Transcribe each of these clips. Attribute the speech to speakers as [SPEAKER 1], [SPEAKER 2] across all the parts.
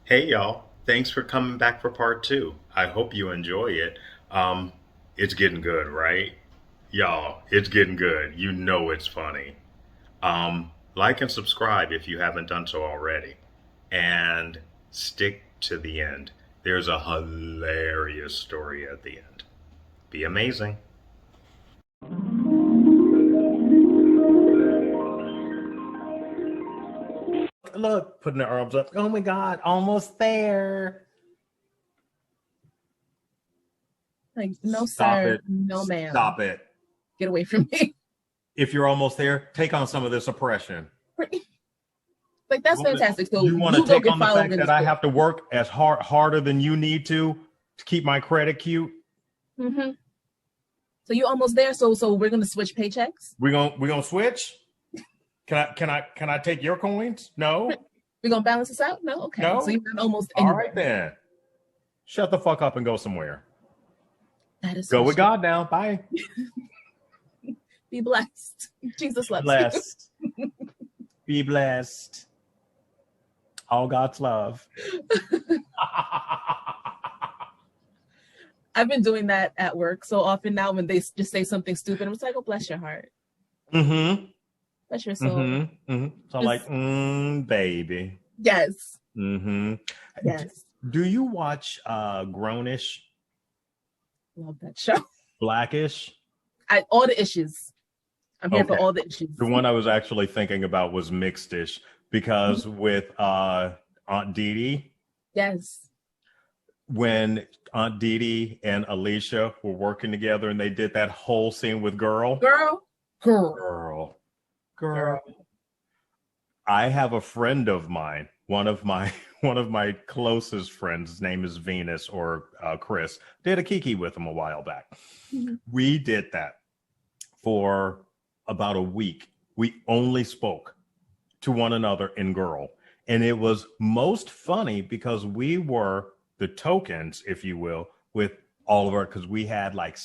[SPEAKER 1] Hey y'all, thanks for coming back for part two. I hope you enjoy it. Um, it's getting good, right? Y'all, it's getting good. You know it's funny. Like and subscribe if you haven't done so already. And stick to the end. There's a hilarious story at the end. Be amazing.
[SPEAKER 2] Look, putting their arms up. Oh my God, almost there.
[SPEAKER 3] Like, no,
[SPEAKER 2] Stop
[SPEAKER 3] sir.
[SPEAKER 2] it.
[SPEAKER 3] No, ma'am.
[SPEAKER 2] Stop it.
[SPEAKER 3] Get away from me.
[SPEAKER 2] If you're almost there, take on some of this oppression.
[SPEAKER 3] Like, that's fantastic. So
[SPEAKER 2] You want to
[SPEAKER 3] you go
[SPEAKER 2] take
[SPEAKER 3] get
[SPEAKER 2] on the
[SPEAKER 3] followed
[SPEAKER 2] fact
[SPEAKER 3] in the
[SPEAKER 2] that I
[SPEAKER 3] store.
[SPEAKER 2] have to work as harder than you need to keep my credit cute?
[SPEAKER 3] Mm-hmm. So you almost there. So we're gonna switch paychecks.
[SPEAKER 2] We gonna switch? Can I take your coins? No?
[SPEAKER 3] We're gonna balance this out. No, okay. So
[SPEAKER 2] No?
[SPEAKER 3] you're not almost
[SPEAKER 2] All right
[SPEAKER 3] anywhere.
[SPEAKER 2] then. Shut the fuck up and go somewhere.
[SPEAKER 3] That is
[SPEAKER 2] Go
[SPEAKER 3] so
[SPEAKER 2] with
[SPEAKER 3] sweet.
[SPEAKER 2] God now. Bye.
[SPEAKER 3] Be blessed. Jesus loves you.
[SPEAKER 2] Blessed. Be blessed. All God's love.
[SPEAKER 3] I've been doing that at work so often now. When they just say something stupid, I'm just like, "Oh, bless your heart,
[SPEAKER 2] Mm-hmm.
[SPEAKER 3] bless your soul."
[SPEAKER 2] Mm-hmm. Mm-hmm. So
[SPEAKER 3] Just
[SPEAKER 2] like, baby.
[SPEAKER 3] yes,
[SPEAKER 2] Mm-hmm.
[SPEAKER 3] yes.
[SPEAKER 2] Do you watch Grownish,
[SPEAKER 3] Love that show.
[SPEAKER 2] Blackish?
[SPEAKER 3] All the issues. I'm here for
[SPEAKER 2] Okay.
[SPEAKER 3] all the issues.
[SPEAKER 2] The one I was actually thinking about was Mixedish because with Aunt Dee Dee,
[SPEAKER 3] Yes.
[SPEAKER 2] when Aunt Dee Dee and Alicia were working together and they did that whole scene with Girl.
[SPEAKER 3] Girl, girl,
[SPEAKER 2] Girl.
[SPEAKER 3] girl.
[SPEAKER 2] Girl. I have a friend of mine, one of my closest friends. His name is Venus or Chris. Did a Kiki with him a while back.
[SPEAKER 3] Mm-hmm.
[SPEAKER 2] We did that for about a week. We only spoke to one another in Girl, and it was most funny because we were the tokens, if you will, with all of our because we had like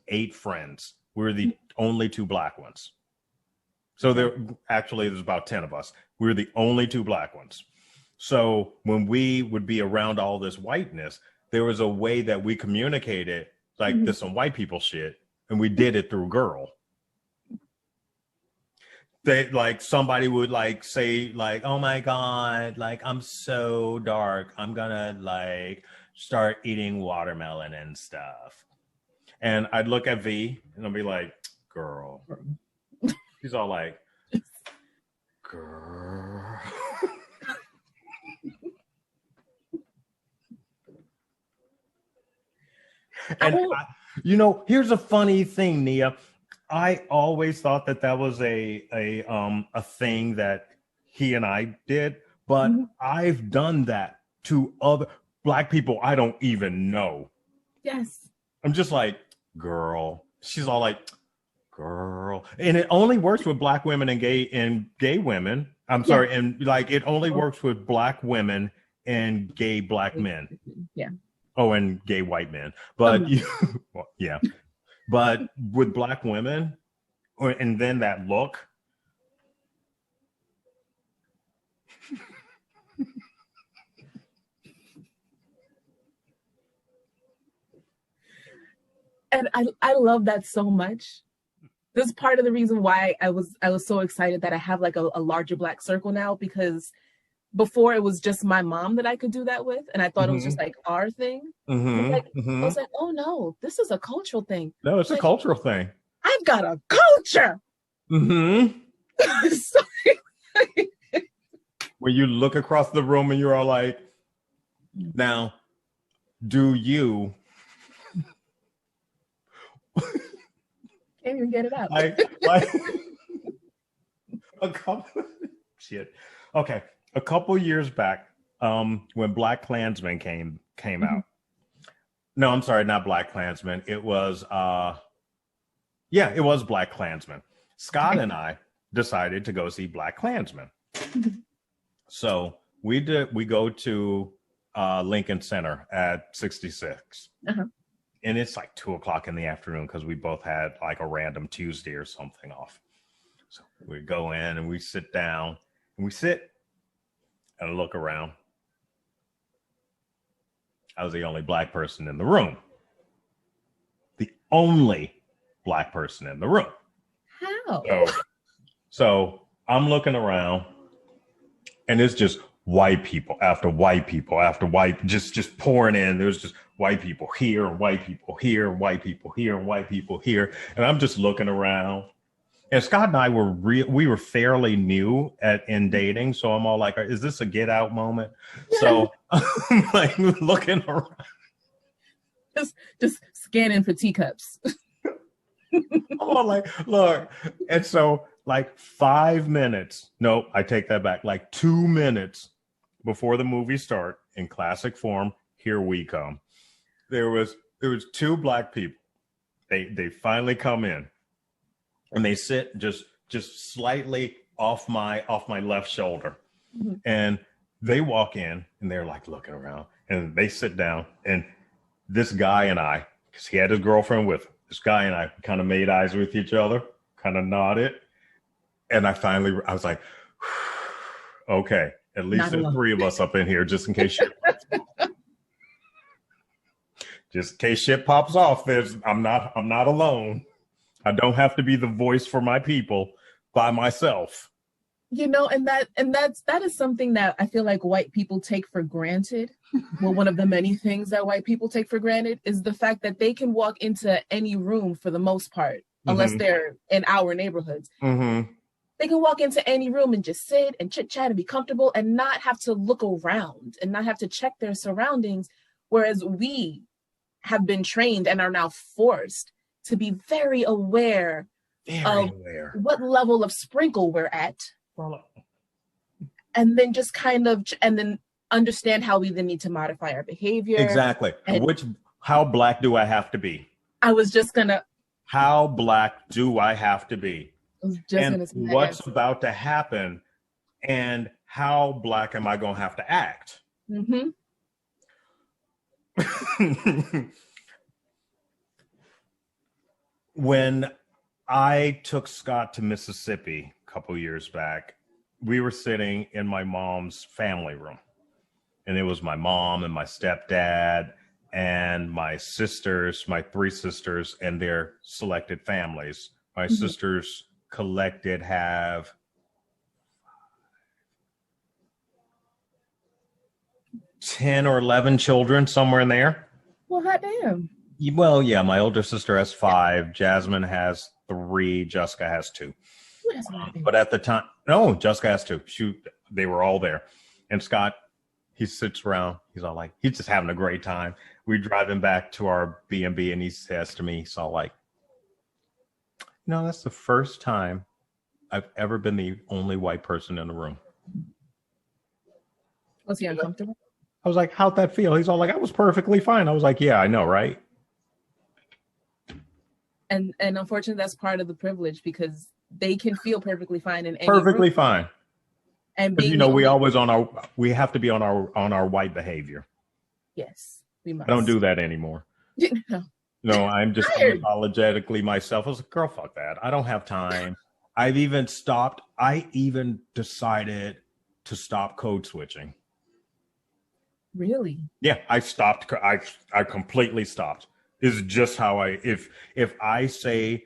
[SPEAKER 2] 8 friends. We were the only 2 black ones. So there's about 10 of us. We were the only 2 black ones. So when we would be around all this whiteness, there was a way that we communicated like
[SPEAKER 3] Mm-hmm.
[SPEAKER 2] this some white people shit, and we did it through Girl. They like somebody would like say like, "Oh my God, like I'm so dark. I'm gonna like start eating watermelon and stuff." And I'd look at V and I'd be like, "Girl." She's all like, "Girl." And here's a funny thing, Nia. I always thought that that was a thing that he and I did, but
[SPEAKER 3] Mm-hmm.
[SPEAKER 2] I've done that to other black people I don't even know.
[SPEAKER 3] Yes.
[SPEAKER 2] I'm just like, "Girl." She's all like, "Girl," and it only works with black women and gay women. I'm
[SPEAKER 3] Yeah.
[SPEAKER 2] sorry, and like it only works with black women and gay black men.
[SPEAKER 3] Yeah.
[SPEAKER 2] Oh, and gay white men. But well, yeah. But with black women, and then that look.
[SPEAKER 3] And I love that so much. This is part of the reason why I was so excited that I have like a larger black circle now, because before it was just my mom that I could do that with, and I thought it was just
[SPEAKER 2] Mm-hmm.
[SPEAKER 3] like our thing. And like
[SPEAKER 2] Mm-hmm.
[SPEAKER 3] I
[SPEAKER 2] Mm-hmm.
[SPEAKER 3] was like, oh no, this is a cultural thing.
[SPEAKER 2] No, it's a
[SPEAKER 3] Like,
[SPEAKER 2] cultural thing.
[SPEAKER 3] I've got a culture.
[SPEAKER 2] Mm-hmm.
[SPEAKER 3] So,
[SPEAKER 2] When you look across the room and you're all like, now, do you
[SPEAKER 3] can't even get it out.
[SPEAKER 2] like a couple shit. Okay. A couple years back, when Black Klansman came out. No, I'm sorry, not Black Klansman. It was it was Black Klansman. Scott and I decided to go see Black Klansman. So we go to Lincoln Center at 66.
[SPEAKER 3] Uh-huh.
[SPEAKER 2] And it's like 2 o'clock in the afternoon because we both had like a random Tuesday or something off. So we go in and we sit down and we sit and look around. I was the only black person in the room. The only black person in the room.
[SPEAKER 3] How?
[SPEAKER 2] So I'm looking around, and it's just white people after white people after white, just pouring in. There's just white people here, white people here, white people here, white people here, and I'm just looking around. And Scott and I we were fairly new in dating, so I'm all like, "Is this a get out moment?" So I'm like looking around,
[SPEAKER 3] just scanning for teacups.
[SPEAKER 2] I'm all like, "Look," and so like 5 minutes. No, I take that back. Like 2 minutes before the movie start, in classic form, here we come. There was two black people. They finally come in. And they sit just slightly off my left shoulder. Mm-hmm. And they walk in and they're like looking around and they sit down. And this guy and I, because he had his girlfriend with him, this guy and I kind of made eyes with each other, kind of nodded. And I was like, okay, at least there's 3 of us up in here just in case shit pops off. I'm not alone. I don't have to be the voice for my people by myself.
[SPEAKER 3] You know, and that is something that I feel like white people take for granted. Well, one of the many things that white people take for granted is the fact that they can walk into any room for the most part, unless they're in our neighborhoods. Mm-hmm. They can walk into any room and just sit and chit chat and be comfortable and not have to look around and not have to check their surroundings. Whereas we have been trained and are now forced to be very aware of what level of sprinkle we're at. And then just and then understand how we then need to modify our behavior.
[SPEAKER 2] Exactly. How black do I have to be?
[SPEAKER 3] I was just gonna.
[SPEAKER 2] How black do I have to be? And what's about to happen, and how black am I gonna have to act? Mm-hmm. When I took Scott to Mississippi a couple years back, we were sitting in my mom's family room. And it was my mom and my stepdad and my sisters, my 3 sisters and their selected families. My sisters collected have 10 or 11 children, somewhere in there.
[SPEAKER 3] Well, hot damn.
[SPEAKER 2] Well, yeah, my older sister has 5. Jasmine has 3. Jessica has 2. But at the time, no, Jessica has 2. Shoot, they were all there. And Scott, he sits around. He's all like, he's just having a great time. We're driving back to our B&B, and he says to me, he's all like, that's the first time I've ever been the only white person in the room.
[SPEAKER 3] Was he uncomfortable?
[SPEAKER 2] I was like, how'd that feel? He's all like, I was perfectly fine. I was like, yeah, I know, right?
[SPEAKER 3] And unfortunately, that's part of the privilege, because they can feel perfectly fine in any
[SPEAKER 2] perfectly
[SPEAKER 3] room. Fine.
[SPEAKER 2] And we have to be on our white behavior.
[SPEAKER 3] Yes, we must.
[SPEAKER 2] I don't do that anymore. No, I'm just unapologetically myself. I was like, girl, fuck that. I don't have time. I even decided to stop code switching.
[SPEAKER 3] Really?
[SPEAKER 2] Yeah, I stopped. I completely stopped. It's just how if I say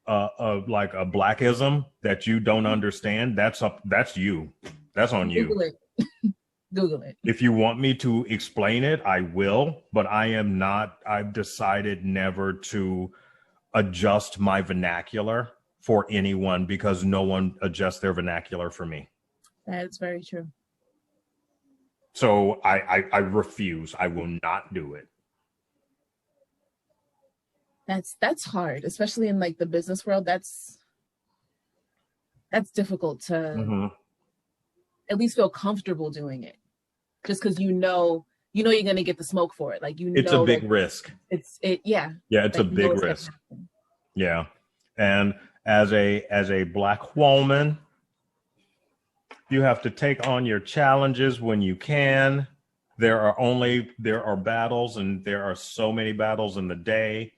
[SPEAKER 2] like a blackism that you don't understand, that's you. That's on you.
[SPEAKER 3] Google it. Google it.
[SPEAKER 2] If you want me to explain it, I will, but I've decided never to adjust my vernacular for anyone, because no one adjusts their vernacular for me.
[SPEAKER 3] That's very true.
[SPEAKER 2] So I refuse. I will not do it.
[SPEAKER 3] That's hard, especially in like the business world. That's difficult to at least feel comfortable doing it, just because you know you're going to get the smoke for it. Like
[SPEAKER 2] it's a big risk.
[SPEAKER 3] Yeah,
[SPEAKER 2] it's a big risk. Yeah, and as a black woman, you have to take on your challenges when you can. There are battles, and there are so many battles in the day.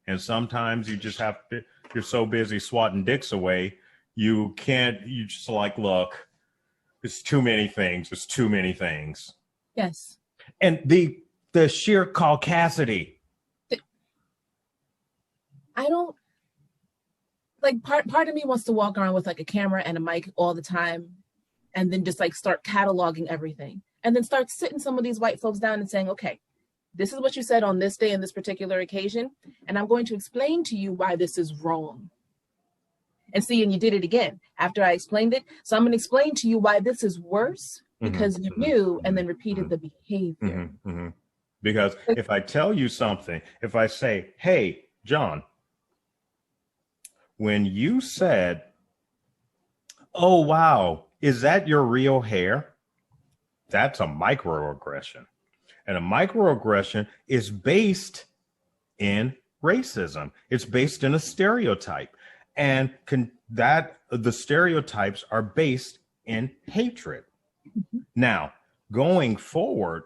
[SPEAKER 2] And sometimes you just you're so busy swatting dicks away, you just like, look, it's too many things. It's too many things.
[SPEAKER 3] Yes.
[SPEAKER 2] And the the sheer caucasity.
[SPEAKER 3] I don't like part of me wants to walk around with like a camera and a mic all the time and then just like start cataloging everything and then start sitting some of these white folks down and saying, okay, this is what you said on this day and this particular occasion, and I'm going to explain to you why this is wrong. And see, and you did it again after I explained it. So I'm going to explain to you why this is worse because you knew and then repeated the behavior.
[SPEAKER 2] Because if I tell you something, if I say, hey, John, when you said, oh, wow, is that your real hair? That's a microaggression. And a microaggression is based in racism. It's based in a stereotype. And the stereotypes are based in hatred. Now, going forward,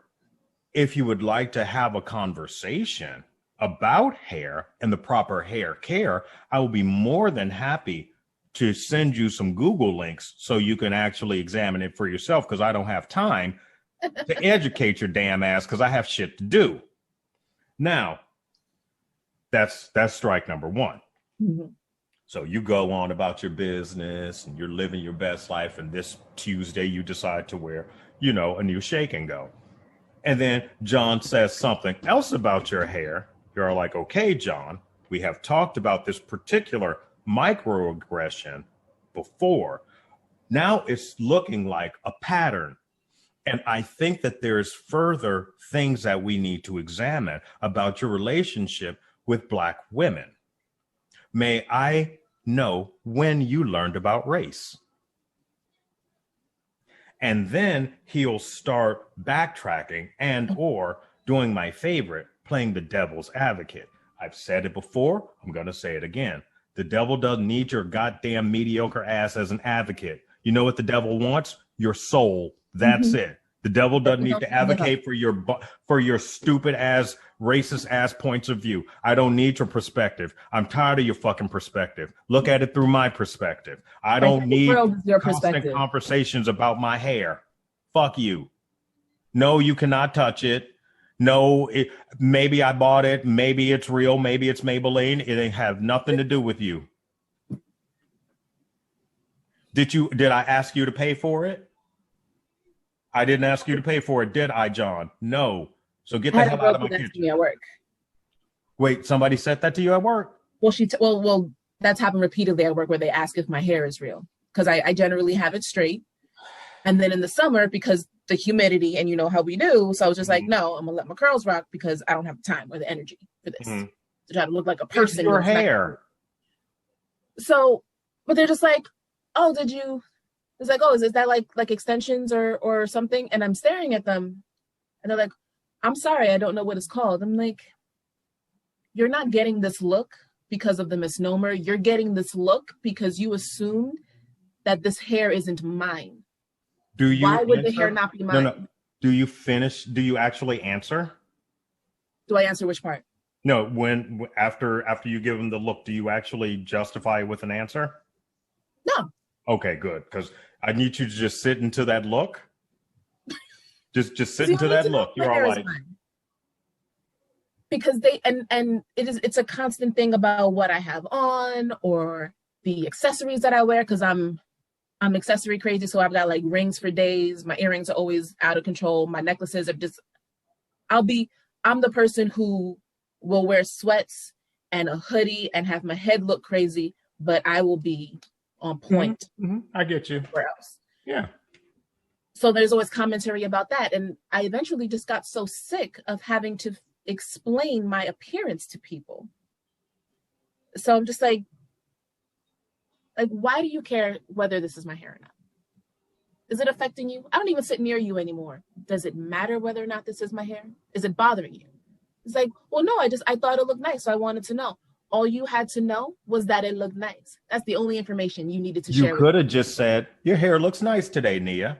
[SPEAKER 2] if you would like to have a conversation about hair and the proper hair care, I will be more than happy to send you some Google links so you can actually examine it for yourself, because I don't have time to educate your damn ass because I have shit to do. Now, that's strike number one. So you go on about your business and you're living your best life, and this Tuesday you decide to wear, a new shake and go. And then John says something else about your hair. You're like, okay, John, we have talked about this particular microaggression before. Now it's looking like a pattern. And I think that there's further things that we need to examine about your relationship with Black women. May I know when you learned about race? And then he'll start backtracking and or doing my favorite, playing the devil's advocate. I've said it before. I'm going to say it again. The devil doesn't need your goddamn mediocre ass as an advocate. You know what the devil wants? Your soul. That's it. The devil doesn't need to advocate for your stupid ass, racist ass points of view. I don't need your perspective. I'm tired of your fucking perspective. Look at it through my perspective. I don't need constant conversations about my hair. Fuck you. No, you cannot touch it. No, maybe I bought it. Maybe it's real. Maybe it's Maybelline. It ain't have nothing to do with you. Did I ask you to pay for it? I didn't ask you to pay for it, did I, John? No. So get the hell out of my kitchen.
[SPEAKER 3] Me at work.
[SPEAKER 2] Wait, somebody said that to you at work?
[SPEAKER 3] Well, well, that's happened repeatedly at work where they ask if my hair is real because I generally have it straight. And then in the summer, because the humidity and you know how we do, so I was just like, no, I'm gonna let my curls rock because I don't have the time or the energy for this to try to look like a person.
[SPEAKER 2] It's your hair.
[SPEAKER 3] So, but they're just like, oh, did you? It's like, oh, is that like extensions or something? And I'm staring at them and they're like, I'm sorry, I don't know what it's called. I'm like, you're not getting this look because of the misnomer. You're getting this look because you assumed that this hair isn't mine. Why would the hair not be mine?
[SPEAKER 2] No. Do you actually answer?
[SPEAKER 3] Do I answer which part?
[SPEAKER 2] No, when after you give them the look, do you actually justify with an answer?
[SPEAKER 3] No.
[SPEAKER 2] Okay, good. Because I need you to just sit into that look. Just sit into that look. You're all like,
[SPEAKER 3] because it's a constant thing about what I have on or the accessories that I wear because I'm accessory crazy. So I've got like rings for days. My earrings are always out of control. My necklaces are just. I'm the person who will wear sweats and a hoodie and have my head look crazy, but I will be on point.
[SPEAKER 2] I get you.
[SPEAKER 3] Where else?
[SPEAKER 2] Yeah.
[SPEAKER 3] So there's always commentary about that. And I eventually just got so sick of having to explain my appearance to people. So I'm just like, why do you care whether this is my hair or not? Is it affecting you? I don't even sit near you anymore. Does it matter whether or not this is my hair? Is it bothering you? It's like, well, no, I thought it looked nice. So I wanted to know. All you had to know was that it looked nice. That's the only information you needed to share.
[SPEAKER 2] You could have just said, your hair looks nice today, Nia.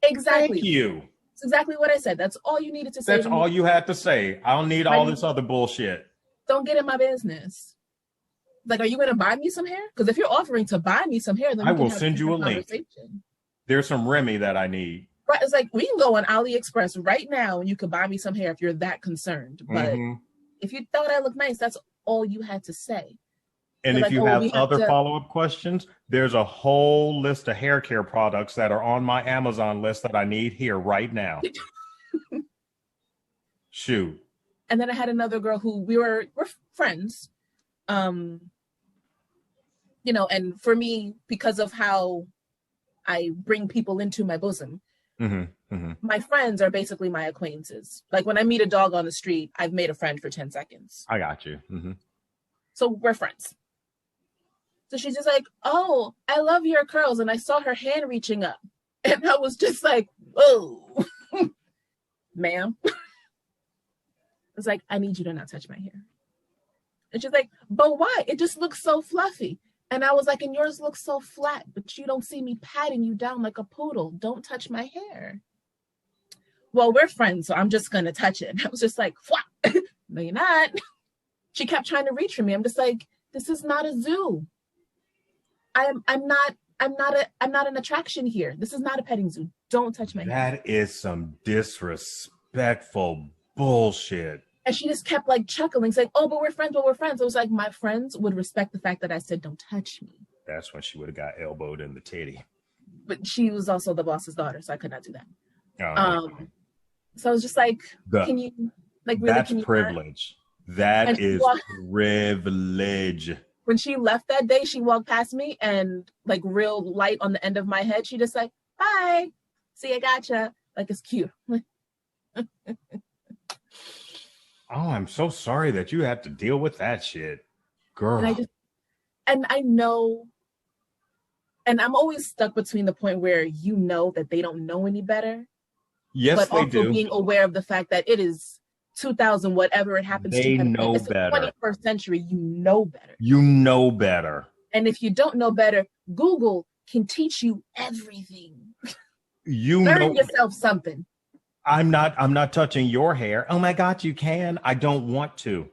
[SPEAKER 3] Exactly.
[SPEAKER 2] Thank you.
[SPEAKER 3] That's exactly what I said. That's all you needed to say.
[SPEAKER 2] That's all you had to say. I don't need all this other bullshit.
[SPEAKER 3] Don't get in my business. Like, are you going to buy me some hair? Because if you're offering to buy me some hair, then
[SPEAKER 2] I will send you a link. There's some Remy that I need.
[SPEAKER 3] Right, it's like we can go on AliExpress right now and you could buy me some hair if you're that concerned. But if you thought I looked nice, that's all you had to say.
[SPEAKER 2] And
[SPEAKER 3] They're
[SPEAKER 2] if
[SPEAKER 3] like,
[SPEAKER 2] you
[SPEAKER 3] oh,
[SPEAKER 2] have
[SPEAKER 3] we have
[SPEAKER 2] other
[SPEAKER 3] to.
[SPEAKER 2] follow-up questions, there's a whole list of hair care products that are on my Amazon list that I need here right now. Shoot.
[SPEAKER 3] And then I had another girl who we're friends. You know, and for me, because of how I bring people into my bosom, my friends are basically my acquaintances. Like when I meet a dog on the street, I've made a friend for 10 seconds.
[SPEAKER 2] I got you.
[SPEAKER 3] So we're friends. So she's just like, oh, I love your curls. And I saw her hand reaching up. And I was just like, oh, ma'am. It's like, I need you to not touch my hair. And she's like, but why? It just looks so fluffy. And I was like, and yours looks so flat, but you don't see me patting you down like a poodle. Don't touch my hair. Well, we're friends, so I'm just going to touch it. And I was just like, no, you're not. She kept trying to reach for me. I'm just like, this is not a zoo. I'm not an attraction here. This is not a petting zoo. Don't touch my hair.
[SPEAKER 2] That is some disrespectful bullshit.
[SPEAKER 3] And she just kept like chuckling, saying, oh, but we're friends, but we're friends. I was like, my friends would respect the fact that I said, don't touch me.
[SPEAKER 2] That's when she would have got elbowed in the titty.
[SPEAKER 3] But she was also the boss's daughter, so I could not do that.
[SPEAKER 2] Oh,
[SPEAKER 3] so I was just like, can you, like, really?
[SPEAKER 2] That's privilege. That is privilege.
[SPEAKER 3] When she left that day, she walked past me and like real light on the end of my head. She just like, bye. See, I gotcha. Like, it's cute.
[SPEAKER 2] Oh, I'm so sorry that you had to deal with that shit, girl.
[SPEAKER 3] And I know, and I'm always stuck between the point where you know that they don't know any better.
[SPEAKER 2] Yes,
[SPEAKER 3] but
[SPEAKER 2] they
[SPEAKER 3] also
[SPEAKER 2] do.
[SPEAKER 3] Being aware of the fact that it is 2000, whatever it happens
[SPEAKER 2] they
[SPEAKER 3] to.
[SPEAKER 2] Know
[SPEAKER 3] it's
[SPEAKER 2] better.
[SPEAKER 3] The 21st century, you know better.
[SPEAKER 2] You know better.
[SPEAKER 3] And if you don't know better, Google can teach you everything.
[SPEAKER 2] You
[SPEAKER 3] learn yourself something.
[SPEAKER 2] I'm not touching your hair. Oh my God, you can. I don't want to.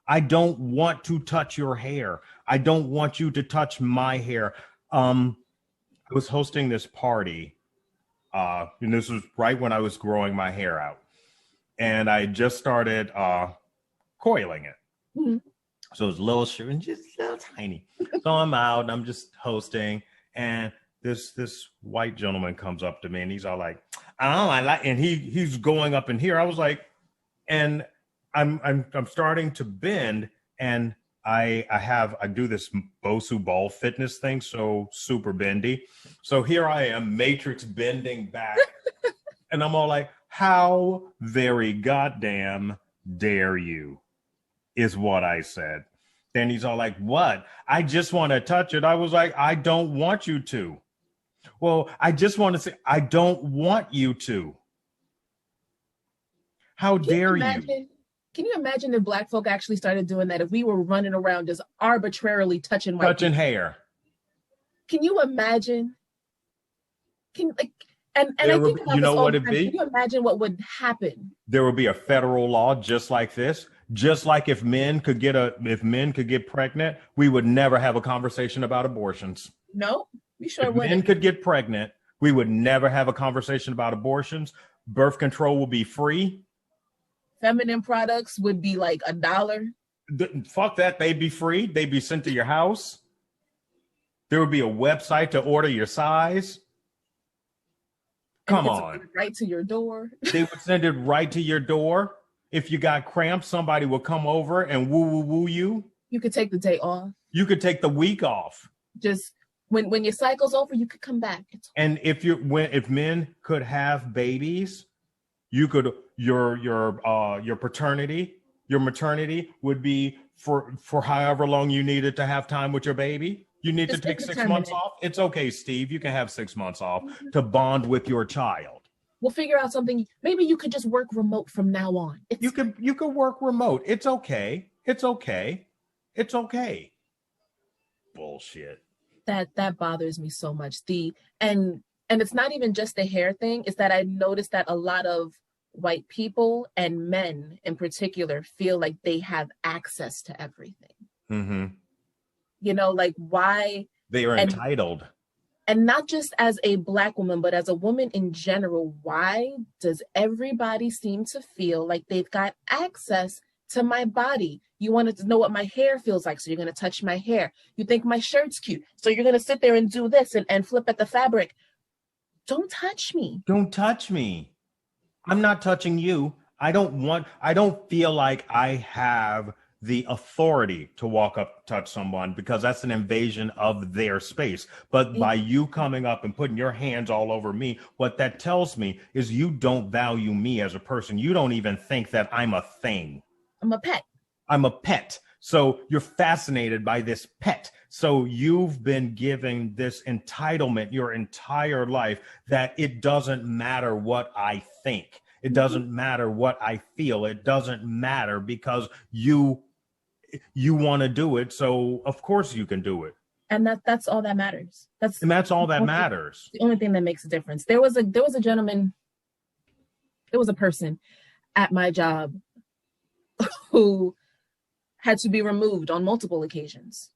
[SPEAKER 2] I don't want to touch your hair. I don't want you to touch my hair. I was hosting this party, and this was right when I was growing my hair out. And I just started coiling it. Mm-hmm. So it was a little short and just a little tiny. So I'm out and I'm just hosting, and this white gentleman comes up to me and he's all like, "Oh, I like," and he's going up in here. I was like, and I'm starting to bend, and I do this Bosu ball fitness thing, so super bendy. So here I am, matrix bending back, and I'm all like, "How very goddamn dare you?" is what I said. Then he's all like, "What? I just want to touch it." I was like, "I don't want you to." Well, I just want to say, I don't want you to. How dare you?
[SPEAKER 3] Can you imagine if Black folk actually started doing that? If we were running around just arbitrarily touching
[SPEAKER 2] hair.
[SPEAKER 3] Can you imagine? And I think about
[SPEAKER 2] you know what it'd
[SPEAKER 3] be?
[SPEAKER 2] Can
[SPEAKER 3] you imagine what would happen?
[SPEAKER 2] There would be a federal law just like this. Just like if men could get pregnant, we would never have a conversation about abortions.
[SPEAKER 3] No, we sure
[SPEAKER 2] would. If men could get pregnant, we would never have a conversation about abortions. Birth control will be free.
[SPEAKER 3] Feminine products would be like $1.
[SPEAKER 2] Fuck that. They'd be free. They'd be sent to your house. There would be a website to order your size. Come on.
[SPEAKER 3] Right to your door.
[SPEAKER 2] They would send it right to your door. If you got cramps, somebody will come over and woo you.
[SPEAKER 3] You could take the day off.
[SPEAKER 2] You could take the week off.
[SPEAKER 3] Just when your cycle's over, you could come back.
[SPEAKER 2] And if men could have babies, you could your maternity would be for however long you needed to have time with your baby. You need to take 6 months off. It's okay, Steve. You can have 6 months off to bond with your child.
[SPEAKER 3] We'll figure out something. Maybe you could just work remote from now on.
[SPEAKER 2] You could work remote. It's okay. It's okay. It's okay. Bullshit.
[SPEAKER 3] That bothers me so much. And it's not even just the hair thing. It's that I noticed that a lot of white people and men in particular feel like they have access to everything.
[SPEAKER 2] Mm-hmm.
[SPEAKER 3] You know, like why
[SPEAKER 2] they are entitled.
[SPEAKER 3] And not just as a Black woman, but as a woman in general, why does everybody seem to feel like they've got access to my body? You wanted to know what my hair feels like, so you're going to touch my hair. You think my shirt's cute, so you're going to sit there and do this and flip at the fabric. Don't touch me.
[SPEAKER 2] Don't touch me. I'm not touching you. I don't feel like I have the authority to walk up, touch someone, because that's an invasion of their space. But by you coming up and putting your hands all over me, what that tells me is you don't value me as a person. You don't even think that I'm a thing.
[SPEAKER 3] I'm a pet.
[SPEAKER 2] I'm a pet. So you're fascinated by this pet. So you've been given this entitlement your entire life that it doesn't matter what I think. It doesn't matter what I feel. It doesn't matter because you want to do it. So of course you can do it.
[SPEAKER 3] And that's all that matters.
[SPEAKER 2] That's all that matters.
[SPEAKER 3] The only thing that makes a difference. There was a gentleman, there was a person at my job who had to be removed on multiple occasions.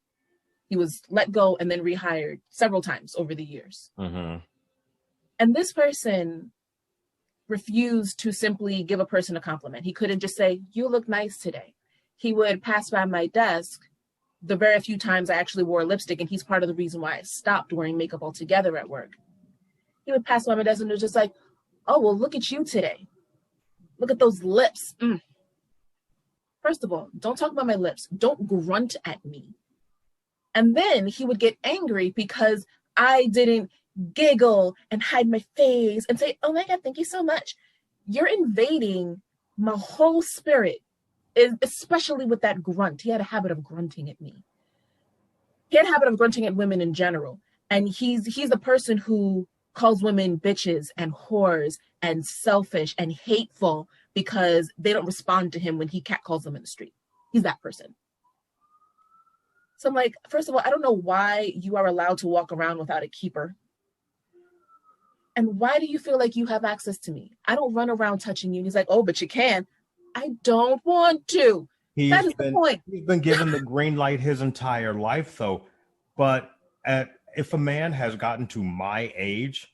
[SPEAKER 3] He was let go and then rehired several times over the years.
[SPEAKER 2] Mm-hmm.
[SPEAKER 3] And this person refused to simply give a person a compliment. He couldn't just say, "You look nice today." He would pass by my desk the very few times I actually wore lipstick, and he's part of the reason why I stopped wearing makeup altogether at work. He would pass by my desk and was just like, "Oh, well, look at you today. Look at those lips." First of all, don't talk about my lips. Don't grunt at me. And then he would get angry because I didn't giggle and hide my face and say, "Oh my God, thank you so much." You're invading my whole spirit, especially with that grunt. He had a habit of grunting at me. He had a habit of grunting at women in general. And he's the person who calls women bitches and whores and selfish and hateful because they don't respond to him when he catcalls them in the street. He's that person. So I'm like, first of all, I don't know why you are allowed to walk around without a keeper. And why do you feel like you have access to me? I don't run around touching you. And he's like, "Oh, but you can." I don't want to. That is the point.
[SPEAKER 2] He's been given the green light his entire life, though. But if a man has gotten to my age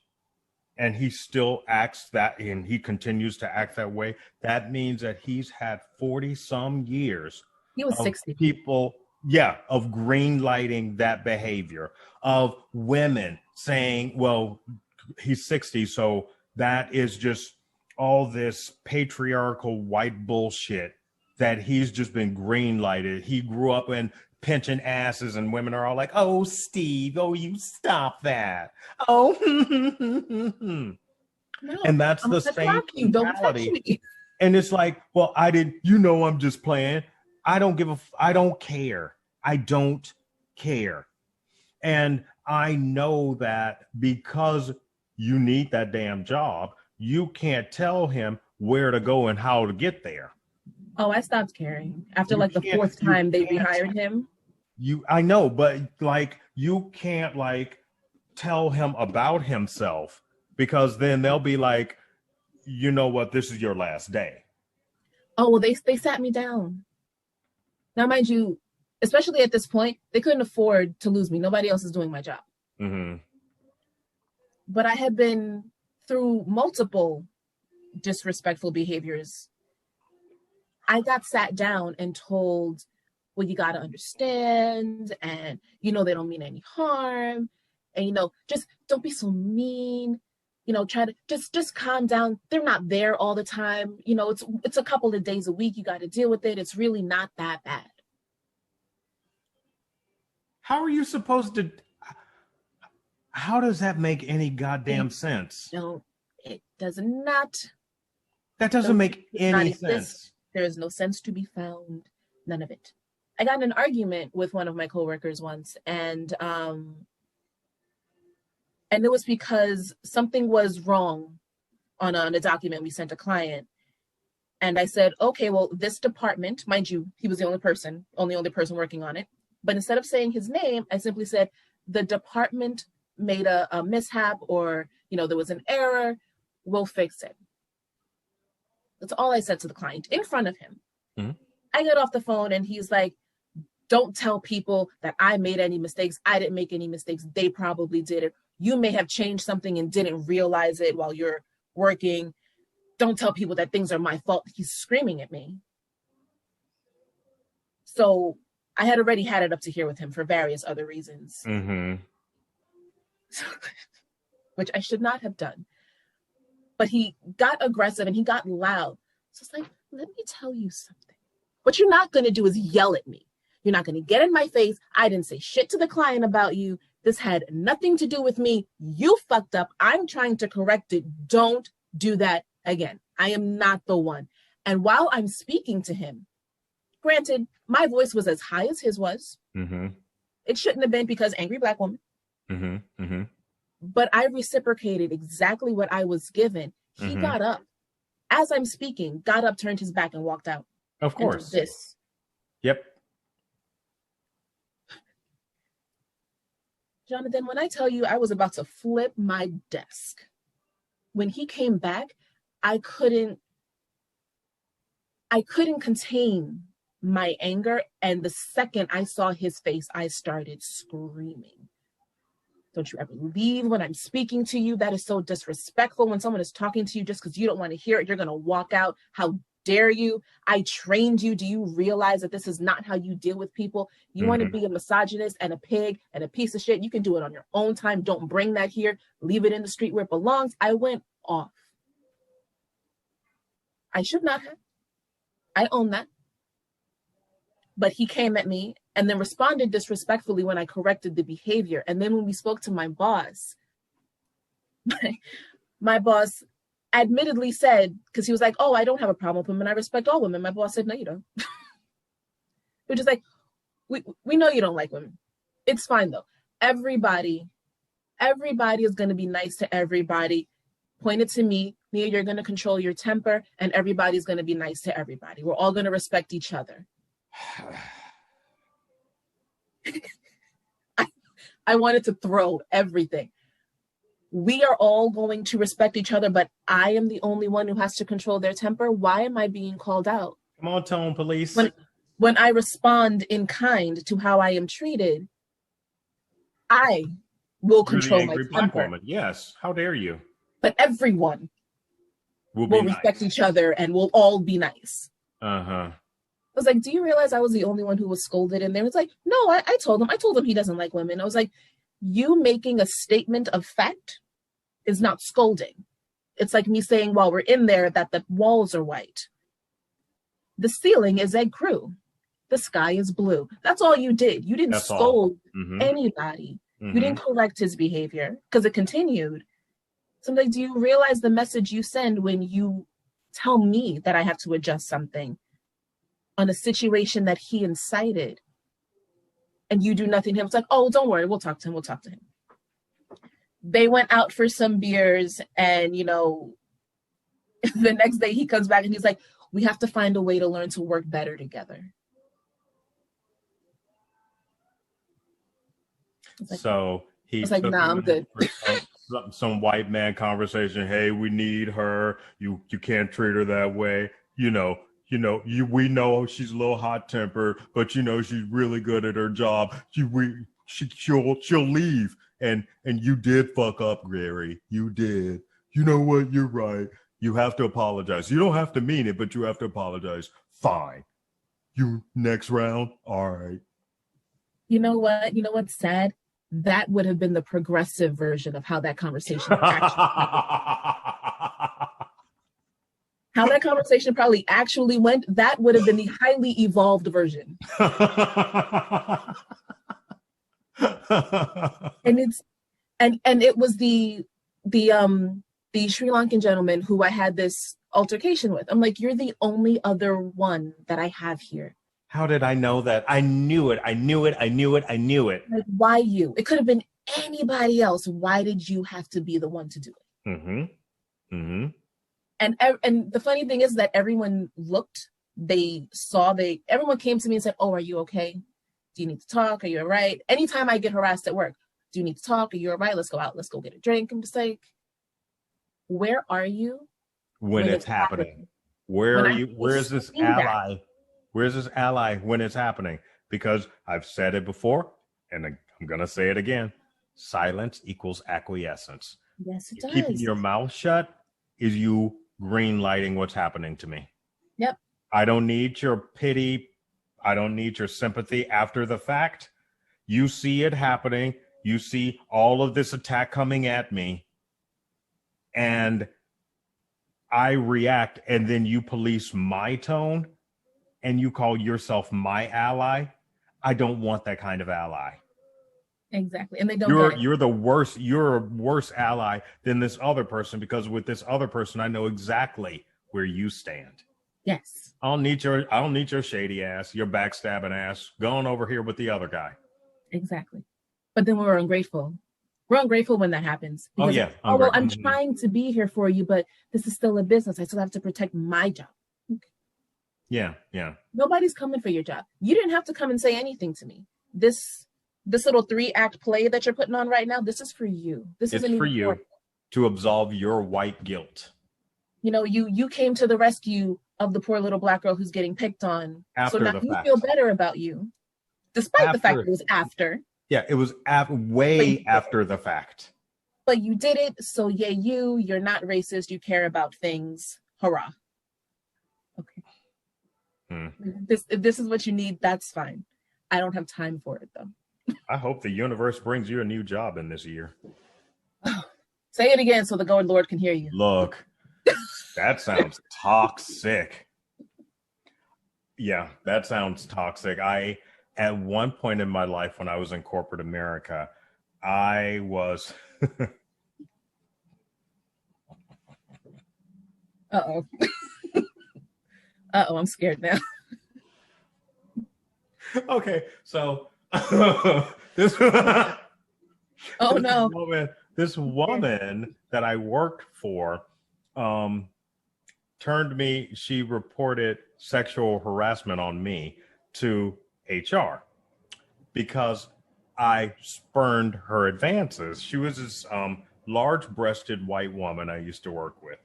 [SPEAKER 2] and he still acts that, and he continues to act that way, that means that he's had 40 some years.
[SPEAKER 3] He was 60.
[SPEAKER 2] People, of green lighting that behavior, of women saying, well, he's 60, so that is just all this patriarchal white bullshit that he's just been green lighted. He grew up in pinching asses, and women are all like, "Oh, Steve, oh, you stop that. Oh,"
[SPEAKER 3] No,
[SPEAKER 2] and that's
[SPEAKER 3] I'm
[SPEAKER 2] the
[SPEAKER 3] gonna
[SPEAKER 2] same
[SPEAKER 3] block you. Don't touch
[SPEAKER 2] mentality.
[SPEAKER 3] me.
[SPEAKER 2] And it's like, well, I didn't, I'm just playing. I don't care. I don't care. And I know that because you need that damn job, you can't tell him where to go and how to get there.
[SPEAKER 3] Oh, I stopped caring after like the fourth time they rehired him.
[SPEAKER 2] I know, but like you can't like tell him about himself, because then they'll be like, "You know what? This is your last day."
[SPEAKER 3] Oh, well, they sat me down. Now, mind you, especially at this point, they couldn't afford to lose me. Nobody else is doing my job.
[SPEAKER 2] Mm-hmm.
[SPEAKER 3] But I had been through multiple disrespectful behaviors. I got sat down and told, "Well, you got to understand, and they don't mean any harm, and just don't be so mean. Try to just calm down. They're not there all the time. It's a couple of days a week. You got to deal with it. It's really not that bad."
[SPEAKER 2] How are you supposed to? How does that make any goddamn sense?
[SPEAKER 3] No, it does not.
[SPEAKER 2] That doesn't make any sense.
[SPEAKER 3] There is no sense to be found. None of it. I got in an argument with one of my coworkers once, and it was because something was wrong on a document we sent a client. And I said, "Okay, well, this department," mind you, he was the only person working on it. But instead of saying his name, I simply said, "The department made a mishap, or, there was an error. We'll fix it." That's all I said to the client in front of him.
[SPEAKER 2] Mm-hmm.
[SPEAKER 3] I get off the phone and he's like, "Don't tell people that I made any mistakes. I didn't make any mistakes. They probably did it. You may have changed something and didn't realize it while you're working. Don't tell people that things are my fault. He's screaming at me. So I had already had it up to here with him for various other reasons, which I should not have done. But he got aggressive and he got loud. So it's like, let me tell you something. What you're not going to do is yell at me. You're not going to get in my face. I didn't say shit to the client about you. This had nothing to do with me. You fucked up. I'm trying to correct it. Don't do that again. I am not the one. And while I'm speaking to him, granted, my voice was as high as his was. It shouldn't have been because angry Black woman. But I reciprocated exactly what I was given. He got up. As I'm speaking, got up, turned his back, and walked out.
[SPEAKER 2] Of course.
[SPEAKER 3] This.
[SPEAKER 2] Yep.
[SPEAKER 3] Jonathan, when I tell you I was about to flip my desk, when he came back, I couldn't contain my anger. And the second I saw his face, I started screaming. Don't you ever leave when I'm speaking to you. That is so disrespectful. When someone is talking to you just because you don't want to hear it, you're going to walk out. How dare you? I trained you. Do you realize that this is not how you deal with people? You want to be a misogynist and a pig and a piece of shit? You can do it on your own time. Don't bring that here. Leave it in the street where it belongs. I went off. I should not have. I own that. But he came at me and then responded disrespectfully when I corrected the behavior. And then when we spoke to my boss, my boss admittedly said, because he was like, oh, I don't have a problem with women. I respect all women. My boss said, no, you don't. We're just like, we know you don't like women. It's fine, though. Everybody is going to be nice to everybody. Pointed to me, Nia, you're going to control your temper, and everybody's going to be nice to everybody. We're all going to respect each other. I wanted to throw everything. We are all going to respect each other, but I am the only one who has to control their temper. Why am I being called out?
[SPEAKER 2] Come on, tone police.
[SPEAKER 3] When I respond in kind to how I am treated, I will control my temper.
[SPEAKER 2] Woman. Yes. How dare you?
[SPEAKER 3] But everyone will respect each other and we'll all be nice. I was like, do you realize I was the only one who was scolded in there? It's like, no, I told him he doesn't like women. I was like, you making a statement of fact is not scolding. It's like me saying while we're in there that the walls are white. The ceiling is egg crew. The sky is blue. That's all you did. You didn't scold anybody. You didn't correct his behavior because it continued. So I'm like, do you realize the message you send when you tell me that I have to adjust something on a situation that he incited and you do nothing to him? It's like, oh, don't worry. We'll talk to him. They went out for some beers and, the next day he comes back and he's like, we have to find a way to learn to work better together.
[SPEAKER 2] So he
[SPEAKER 3] was like, nah, I'm good.
[SPEAKER 2] Some white man conversation. Hey, we need her. You can't treat her that way. We know she's a little hot tempered, but she's really good at her job. She'll leave. And you did fuck up, Gary. You did. You know what? You're right. You have to apologize. You don't have to mean it, but you have to apologize. Fine. You next round. All right.
[SPEAKER 3] You know what? You know what's sad? That would have been the progressive version of how that conversation actually how that conversation probably actually went. That would have been the highly evolved version. And it was the Sri Lankan gentleman who I had this altercation with. I'm like, you're the only other one that I have here.
[SPEAKER 2] How did I know that? I knew it.
[SPEAKER 3] Like, why you? It could have been anybody else. Why did you have to be the one to do it? And the funny thing is that everyone looked, everyone came to me and said, oh, are you okay? Do you need to talk? Are you all right? Anytime I get harassed at work, do you need to talk? Are you all right? Let's go out. Let's go get a drink. I'm just like, where are you?
[SPEAKER 2] When it's happening? Where are you? Where's this ally? Where's this ally when it's happening? Because I've said it before, and I'm going to say it again. silence equals acquiescence.
[SPEAKER 3] Yes, it
[SPEAKER 2] Keeping
[SPEAKER 3] does.
[SPEAKER 2] your mouth shut is you green lighting what's happening to me.
[SPEAKER 3] Yep.
[SPEAKER 2] I don't need your pity. I don't need your sympathy after the fact. You see it happening. You see all of this attack coming at me. And I react, and then you police my tone and you call yourself my ally. I don't want that kind of ally.
[SPEAKER 3] Exactly. And they don't get it.
[SPEAKER 2] You're the worst. You're a worse ally than this other person, because with this other person, I know exactly where you stand.
[SPEAKER 3] Yes.
[SPEAKER 2] I don't need your shady ass, your backstabbing ass going over here with the other guy.
[SPEAKER 3] Exactly. But then we're ungrateful. We're ungrateful when that happens.
[SPEAKER 2] Because,
[SPEAKER 3] well, I'm trying to be here for you, but this is still a business. I still have to protect my job.
[SPEAKER 2] Yeah.
[SPEAKER 3] Nobody's coming for your job. You didn't have to come and say anything to me. This little 3-act play that you're putting on right now, this is for you. This isn't
[SPEAKER 2] for
[SPEAKER 3] even
[SPEAKER 2] you to absolve your white guilt.
[SPEAKER 3] You know, you came to the rescue of the poor little black girl who's getting picked on.
[SPEAKER 2] After
[SPEAKER 3] so now you feel better about you, despite the fact it was after.
[SPEAKER 2] Yeah, it was way after the fact.
[SPEAKER 3] But you did it, so yay you. You're not racist. You care about things. Hurrah. Okay. If this is what you need, that's fine. I don't have time for it, though.
[SPEAKER 2] I hope the universe brings you a new job in this year.
[SPEAKER 3] Say it again so the God Lord can hear you.
[SPEAKER 2] Look, that sounds toxic. Yeah, that sounds toxic. At one point in my life when I was in corporate America, I was...
[SPEAKER 3] Uh-oh. Uh-oh, I'm scared now.
[SPEAKER 2] Okay, so this woman that I worked for turned me, she reported sexual harassment on me to HR because I spurned her advances. She was this large-breasted white woman I used to work with.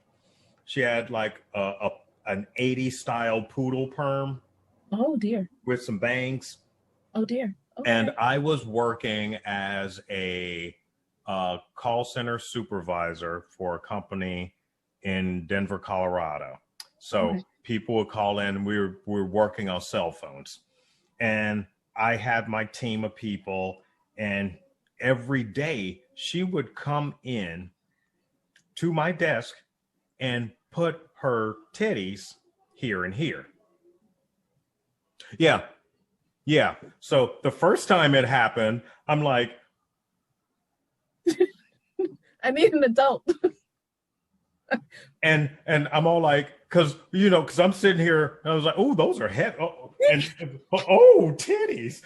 [SPEAKER 2] She had like an 80s style poodle perm.
[SPEAKER 3] Oh dear.
[SPEAKER 2] With some bangs.
[SPEAKER 3] Oh dear. Okay.
[SPEAKER 2] And I was working as a call center supervisor for a company in Denver, Colorado. So people would call in. We were working on cell phones, and I had my team of people. And every day she would come in to my desk and put her titties here and here. Yeah. So the first time it happened, I'm like,
[SPEAKER 3] I need an adult.
[SPEAKER 2] and I'm all like, because I'm sitting here, and I was like, oh, those are heavy. Oh, titties.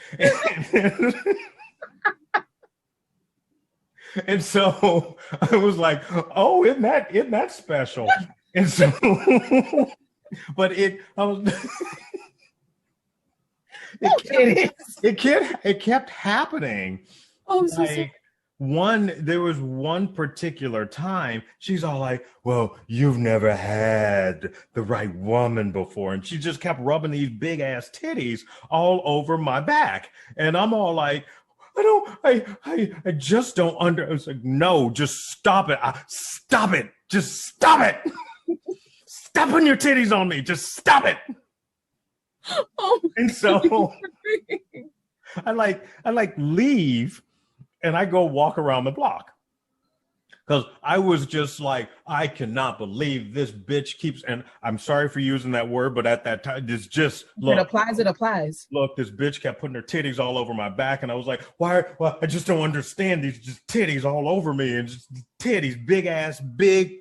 [SPEAKER 2] And so I was like, oh, isn't that special? And so, but it kept happening.
[SPEAKER 3] Oh, I'm so sorry.
[SPEAKER 2] There was one particular time she's all like, well, you've never had the right woman before. And she just kept rubbing these big ass titties all over my back. And I'm all like, I just don't I was like, no, just stop it. Stop it. Just stop it. Stop putting your titties on me. Just stop it.
[SPEAKER 3] Oh,
[SPEAKER 2] and so I leave and I go walk around the block because I was just like, I cannot believe this bitch keeps, and I'm sorry for using that word, but at that time, it applies. Look, this bitch kept putting her titties all over my back, and I was like, why? Well, I just don't understand these just titties all over me, and just titties, big ass, big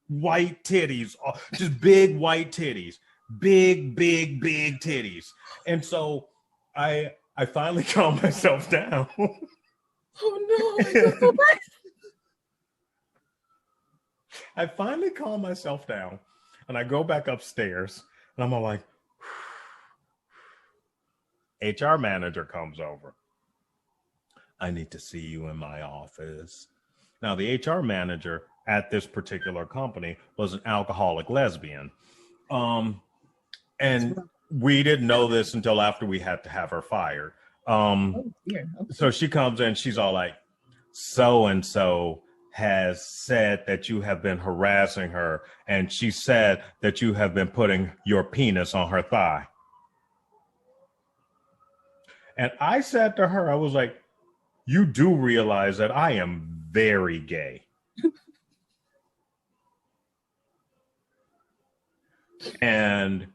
[SPEAKER 2] white titties, just big white titties. Big titties. And so I finally calmed myself down.
[SPEAKER 3] Oh no, I feel so bad.
[SPEAKER 2] I finally calmed myself down and I go back upstairs and I'm all like, HR manager comes over. I need to see you in my office. Now, the HR manager at this particular company was an alcoholic lesbian. And we didn't know this until after we had to have her fired.
[SPEAKER 3] Oh, dear. Okay.
[SPEAKER 2] So she comes in, she's all like, so and so has said that you have been harassing her, and she said that you have been putting your penis on her thigh. And I said to her, I was like, you do realize that I am very gay. And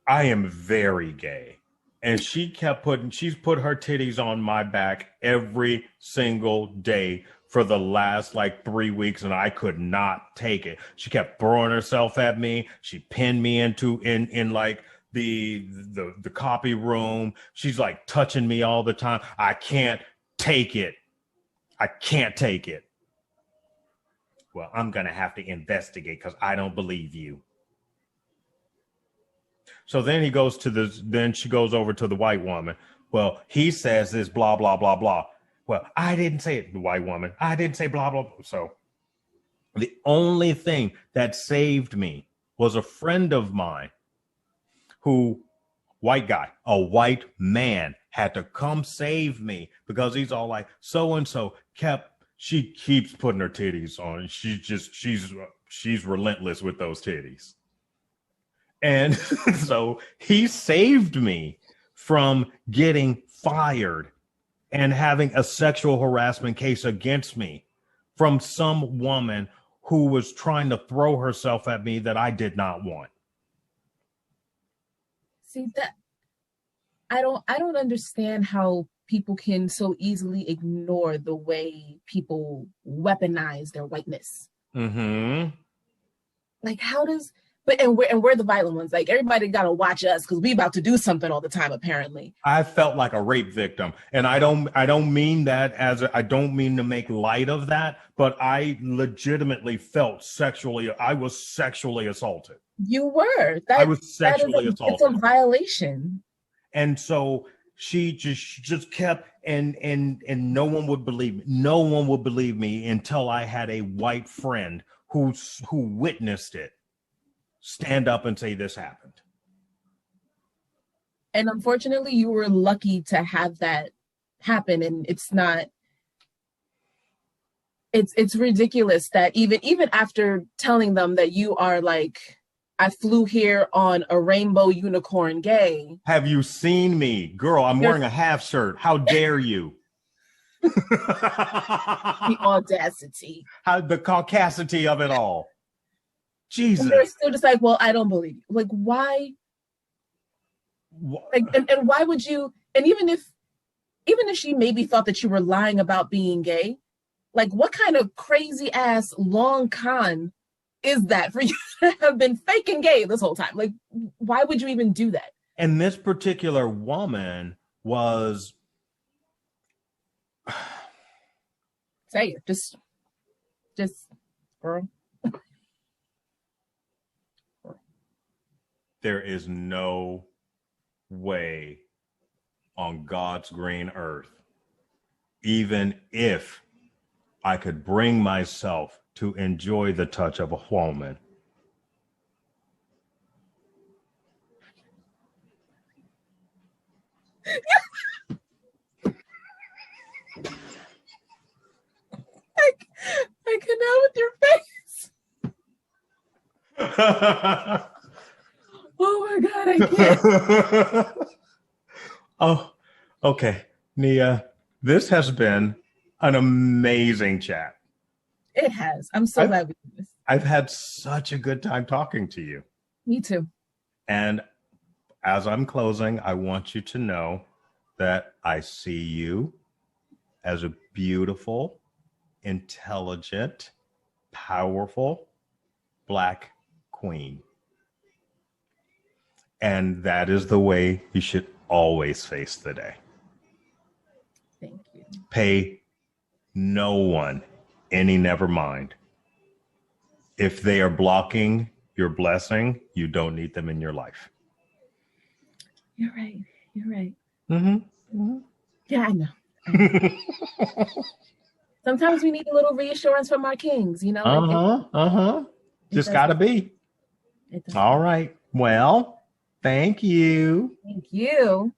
[SPEAKER 2] I am very gay. And she's put her titties on my back every single day for the last like 3 weeks, and I could not take it. She kept throwing herself at me. She pinned me in like the copy room. She's like touching me all the time. I can't take it. I can't take it. Well, I'm going to have to investigate because I don't believe you. So then then she goes over to the white woman. Well, he says this, blah, blah, blah, blah. Well, I didn't say it, the white woman. I didn't say blah, blah, blah. So the only thing that saved me was a friend of mine who, white guy, a white man, had to come save me because he's all like, so-and-so she keeps putting her titties on. She's relentless with those titties. And so he saved me from getting fired and having a sexual harassment case against me from some woman who was trying to throw herself at me that I did not want.
[SPEAKER 3] See, that I don't understand how people can so easily ignore the way people weaponize their whiteness.
[SPEAKER 2] Mm-hmm.
[SPEAKER 3] Like, how does... But we're the violent ones. Like, everybody gotta watch us because we about to do something all the time, apparently.
[SPEAKER 2] I felt like a rape victim, and I don't mean that I don't mean to make light of that, but I legitimately felt I was sexually assaulted.
[SPEAKER 3] You were.
[SPEAKER 2] I was sexually assaulted.
[SPEAKER 3] It's a violation.
[SPEAKER 2] And so she just kept, and no one would believe me. No one would believe me until I had a white friend who witnessed it stand up and say this happened.
[SPEAKER 3] And unfortunately, you were lucky to have that happen. And it's ridiculous that even after telling them that you are like, I flew here on a rainbow unicorn gay.
[SPEAKER 2] Have you seen me? Girl, I'm wearing a half shirt. How dare you?
[SPEAKER 3] The audacity.
[SPEAKER 2] The caucasity of it all. Jesus.
[SPEAKER 3] And they're still just like, well, I don't believe you. Like, why? Like, and why would you? And even if she maybe thought that you were lying about being gay, like, what kind of crazy ass long con is that for you to have been faking gay this whole time? Like, why would you even do that?
[SPEAKER 2] And this particular woman was...
[SPEAKER 3] Say it. Just girl.
[SPEAKER 2] There is no way on God's green earth, even if I could bring myself to enjoy the touch of a woman,
[SPEAKER 3] I cannot with your face. Oh my God, I can't.
[SPEAKER 2] Oh, okay. Nia, this has been an amazing chat.
[SPEAKER 3] It has. I'm so glad we did this.
[SPEAKER 2] I've had such a good time talking to you.
[SPEAKER 3] Me too.
[SPEAKER 2] And as I'm closing, I want you to know that I see you as a beautiful, intelligent, powerful Black queen. And that is the way you should always face the day.
[SPEAKER 3] Thank you.
[SPEAKER 2] Pay no one any never mind. If they are blocking your blessing, you don't need them in your life.
[SPEAKER 3] You're right. You're right.
[SPEAKER 2] Mm-hmm. Mm-hmm.
[SPEAKER 3] Yeah, I know. Sometimes we need a little reassurance from our kings, you know?
[SPEAKER 2] Just gotta be. All right. Well, thank you.
[SPEAKER 3] Thank you.